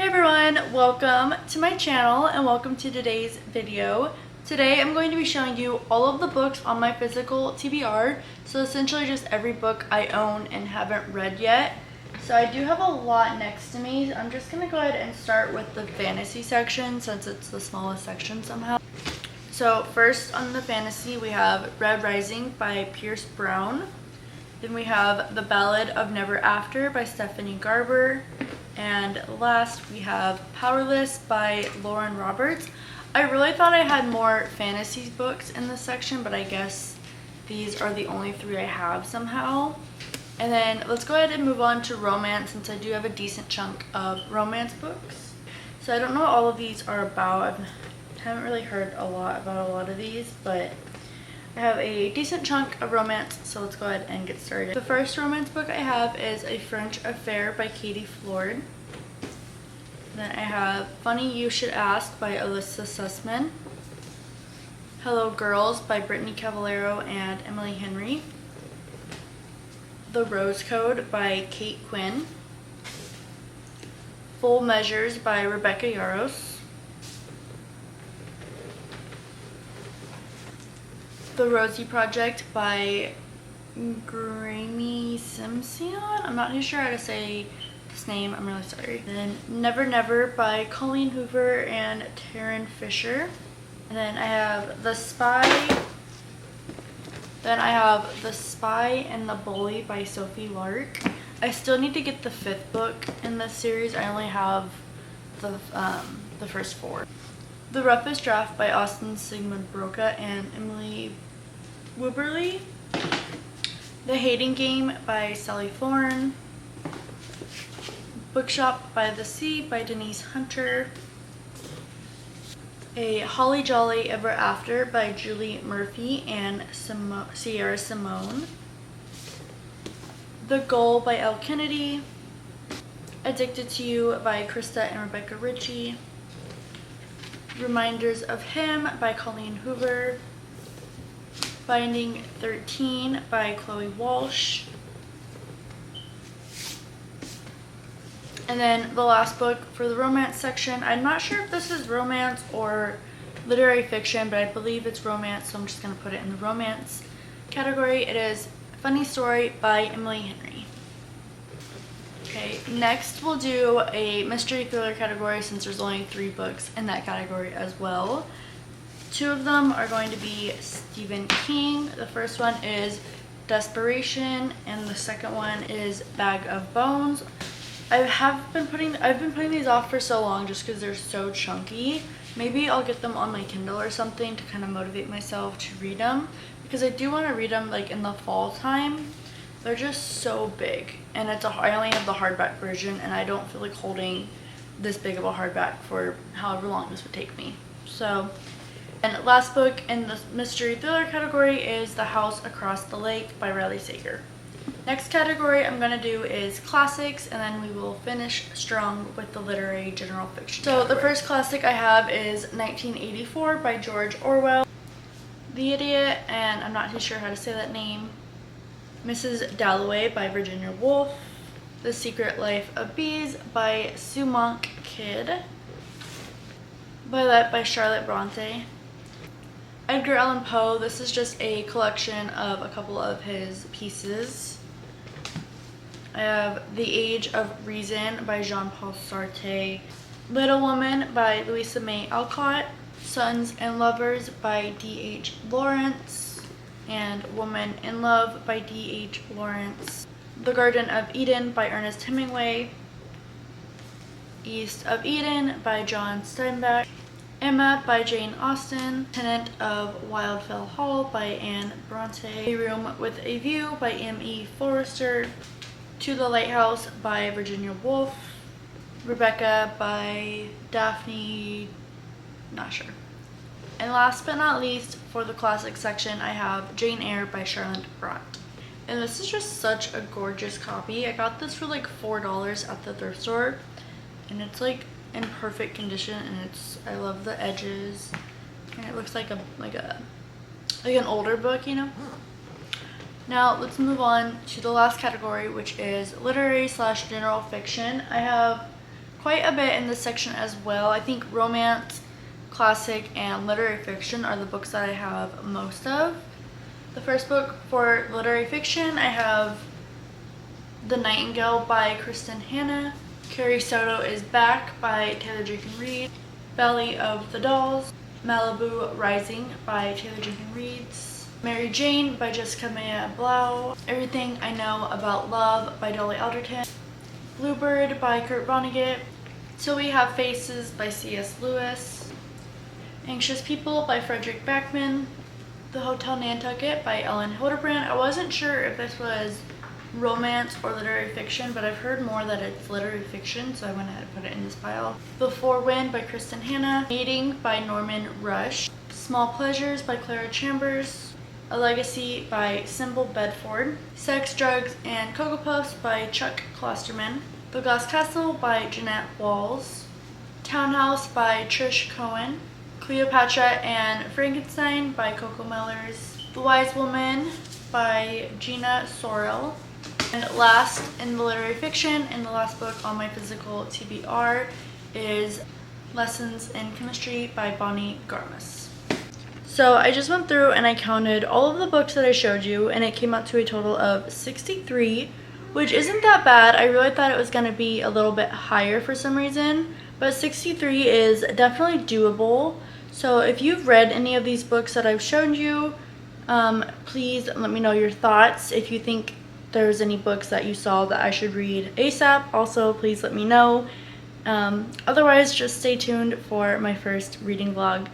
everyone, welcome to my channel and welcome to today's video. Today I'm going to be showing you all of the books on my physical TBR, so essentially just every book I own and haven't read yet. So I do have a lot next to me. I'm just going to go ahead and start with the fantasy section since it's the smallest section somehow. So first on the fantasy we have Red Rising by Pierce Brown. Then we have The Ballad of Never After by Stephanie Garber. And last we have Powerless by Lauren Roberts. I really thought I had more fantasy books in this section, but I guess these are the only three I have somehow. And then let's go ahead and move on to romance since I do have a decent chunk of romance books. So I don't know what all of these are about. I haven't really heard a lot about a lot of these, but I have a decent chunk of romance, so let's go ahead and get started. The first romance book I have is A French Affair by Katie Floyd. Then I have Funny You Should Ask by Alyssa Sussman. Hello Girls by Brittany Cavallaro and Emily Henry. The Rose Code by Kate Quinn. Full Measures by Rebecca Yarros. The Rosie Project by Graeme Simsion. I'm not too sure how to say this name. I'm really sorry. Then Never Never by Colleen Hoover and Taryn Fisher. And then I have The Spy. Then I have The Spy and the Bully by Sophie Lark. I still need to get the fifth book in this series. I only have the first four. The Roughest Draft by Austin Sigmund Broca and Emily Wooberly. The Hating Game by Sally Thorne. Bookshop by the Sea by Denise Hunter. A Holly Jolly Ever After by Julie Murphy and Sierra Simone. The Goal by Elle Kennedy. Addicted to You by Krista and Rebecca Ritchie. Reminders of Him by Colleen Hoover. Binding 13 by Chloe Walsh. And then the last book for the romance section. I'm not sure if this is romance or literary fiction, but I believe it's romance, so I'm just going to put it in the romance category. It is Funny Story by Emily Henry. Okay, next we'll do a mystery thriller category since there's only 3 books in that category as well. 2 of them are going to be Stephen King. The first one is Desperation and the second one is Bag of Bones. I've been putting these off for so long just because they're so chunky. Maybe I'll get them on my Kindle or something to kind of motivate myself to read them, because I do want to read them like in the fall time. They're just so big, and I only have the hardback version, and I don't feel like holding this big of a hardback for however long this would take me. So, and last book in the mystery thriller category is The House Across the Lake by Riley Sager. Next category I'm going to do is classics, and then we will finish strong with the literary general fiction. So the first classic I have is 1984 by George Orwell. The Idiot, and I'm not too sure how to say that name. Mrs. Dalloway by Virginia Woolf. The Secret Life of Bees by Sue Monk Kidd. Violet by Charlotte Bronte. Edgar Allan Poe. This is just a collection of a couple of his pieces. I have The Age of Reason by Jean-Paul Sartre. Little Woman by Louisa May Alcott. Sons and Lovers by D.H. Lawrence. And Woman in Love by D.H. Lawrence. The Garden of Eden by Ernest Hemingway. East of Eden by John Steinbeck. Emma by Jane Austen. Tenant of Wildfell Hall by Anne Bronte. A Room with a View by M.E. Forster. To the Lighthouse by Virginia Woolf. Rebecca by Daphne, not sure. And last but not least, for the classic section, I have Jane Eyre by Charlotte Bronte. And this is just such a gorgeous copy. I got this for like $4 at the thrift store, and it's like in perfect condition, and I love the edges, and it looks like an older book, you know. Now let's move on to the last category, which is literary / general fiction. I have quite a bit in this section as well. I think romance, classic, and literary fiction are the books that I have most of. The first book for literary fiction, I have The Nightingale by Kristen Hanna, Carrie Soto is Back by Taylor Jenkins Reid, Valley of the Dolls, Malibu Rising by Taylor Jenkins Reid, Mary Jane by Jessica Maya Blau, Everything I Know About Love by Dolly Alderton, Bluebird by Kurt Vonnegut, Till We Have Faces by C.S. Lewis, Anxious People by Frederick Backman, The Hotel Nantucket by Ellen Hildebrand. I wasn't sure if this was romance or literary fiction, but I've heard more that it's literary fiction, so I went ahead and put it in this pile. The Four Wind by Kristen Hanna, Mating by Norman Rush, Small Pleasures by Clara Chambers, A Legacy by Sybil Bedford, Sex, Drugs, and Cocoa Puffs by Chuck Klosterman, The Glass Castle by Jeanette Walls, Townhouse by Trish Cohen, Cleopatra and Frankenstein by Coco Mellors, The Wise Woman by Gina Sorrell, and last in the literary fiction, and the last book on my physical TBR, is Lessons in Chemistry by Bonnie Garmus. So I just went through and I counted all of the books that I showed you, and it came out to a total of 63, which isn't that bad. I really thought it was going to be a little bit higher for some reason, but 63 is definitely doable. So if you've read any of these books that I've shown you, please let me know your thoughts. If you think there's any books that you saw that I should read ASAP, also please let me know. Otherwise, just stay tuned for my first reading vlog.